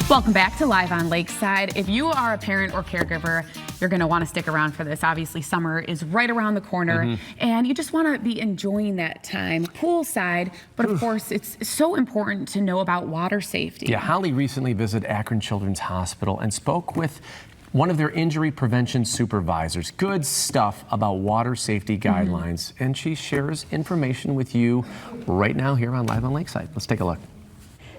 Welcome back to Live on Lakeside. If you are a parent or caregiver, you're going to want to stick around for this. Obviously, summer is right around the corner, and you just want to be enjoying that time poolside. But of course, it's so important to know about water safety. Yeah, Holly recently visited Akron Children's Hospital and spoke with one of their injury prevention supervisors. Good stuff about water safety guidelines, and she shares information with you right now here on Live on Lakeside. Let's take a look.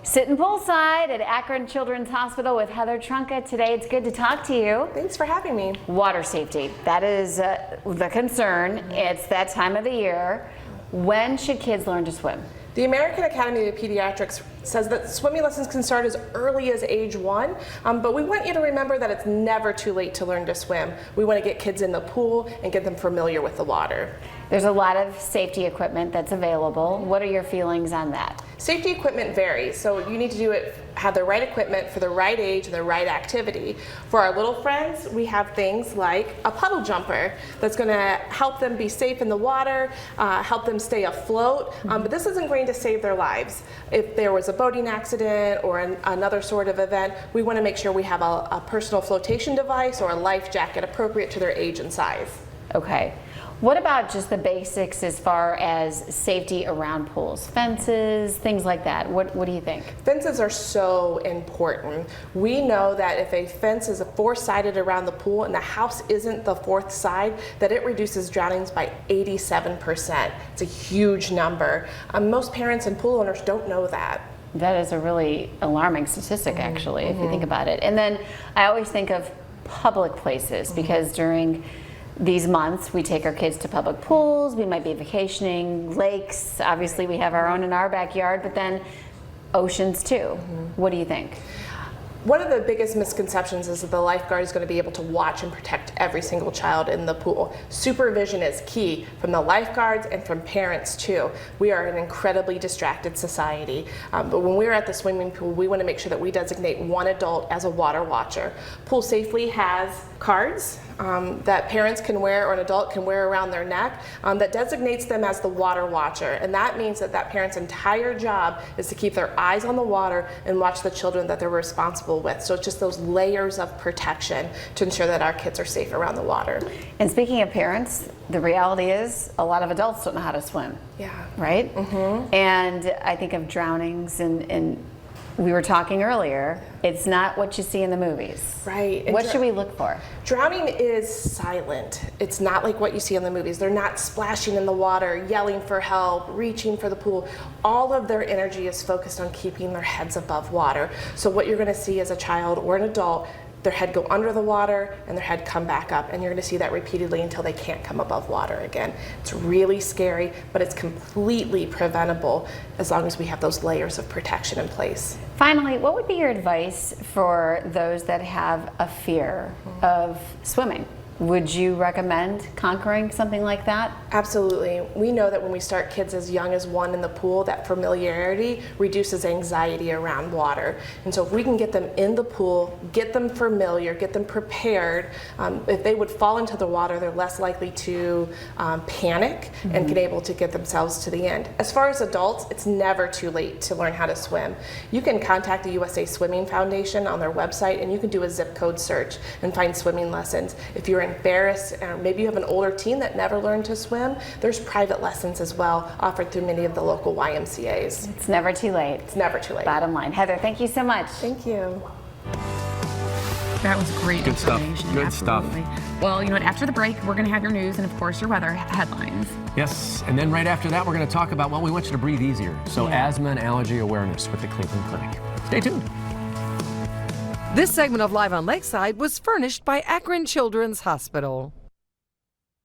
Sitting poolside at Akron Children's Hospital with Heather Trunka today. It's good to talk to you. Thanks for having me. Water safety, that is the concern. It's that time of the year. When should kids learn to swim? The American Academy of Pediatrics says that swimming lessons can start as early as age 1, but we want you to remember that it's never too late to learn to swim. We want to get kids in the pool and get them familiar with the water. There's a lot of safety equipment that's available. What are your feelings on that? Safety equipment varies, so you need to have the right equipment for the right age and the right activity. For our little friends, we have things like a puddle jumper that's going to help them be safe in the water, help them stay afloat, but this isn't going to save their lives. If there was a boating accident or another sort of event, we want to make sure we have a personal flotation device or a life jacket appropriate to their age and size. Okay. What about just the basics as far as safety around pools? Fences, things like that. What do you think? Fences are so important. We know that if a fence is four-sided around the pool and the house isn't the fourth side, that it reduces drownings by 87%. It's a huge number. Most parents and pool owners don't know that. That is a really alarming statistic, actually, if you think about it. And then I always think of public places, because during these months we take our kids to public pools, we might be vacationing, lakes, obviously we have our own in our backyard, but then oceans too. What do you think? One of the biggest misconceptions is that the lifeguard is going to be able to watch and protect every single child in the pool. Supervision is key from the lifeguards and from parents too. We are an incredibly distracted society, but when we're at the swimming pool, we want to make sure that we designate one adult as a water watcher. Pool Safely has cards that parents can wear or an adult can wear around their neck that designates them as the water watcher, and that means that parent's entire job is to keep their eyes on the water and watch the children that they're responsible with. So it's just those layers of protection to ensure that our kids are safe around the water. And speaking of parents, the reality is a lot of adults don't know how to swim. Yeah. Right? And I think of drownings, and we were talking earlier, it's not what you see in the movies. Right. And what should we look for? Drowning is silent. It's not like what you see in the movies. They're not splashing in the water, yelling for help, reaching for the pool. All of their energy is focused on keeping their heads above water. So what you're going to see as a child or an adult, their head go under the water and their head come back up, and you're going to see that repeatedly until they can't come above water again. It's really scary, but it's completely preventable as long as we have those layers of protection in place. Finally, what would be your advice for those that have a fear of swimming? Would you recommend conquering something like that? Absolutely. We know that when we start kids as young as 1 in the pool, that familiarity reduces anxiety around water. And so if we can get them in the pool, get them familiar, get them prepared, if they would fall into the water, they're less likely to panic and get able to get themselves to the end. As far as adults, it's never too late to learn how to swim. You can contact the USA Swimming Foundation on their website, and you can do a zip code search and find swimming lessons. If you're embarrassed, or maybe you have an older teen that never learned to swim, there's private lessons as well offered through many of the local YMCAs. It's never too late. It's never too late. Bottom line. Heather, thank you so much. Thank you. That was great Good stuff. information. Good stuff. Absolutely. Well, you know what? After the break, we're going to have your news and, of course, your weather headlines. Yes, and then right after that, we're going to talk about, well, we want you to breathe easier. So asthma and allergy awareness with the Cleveland Clinic. Stay tuned. This segment of Live on Lakeside was furnished by Akron Children's Hospital.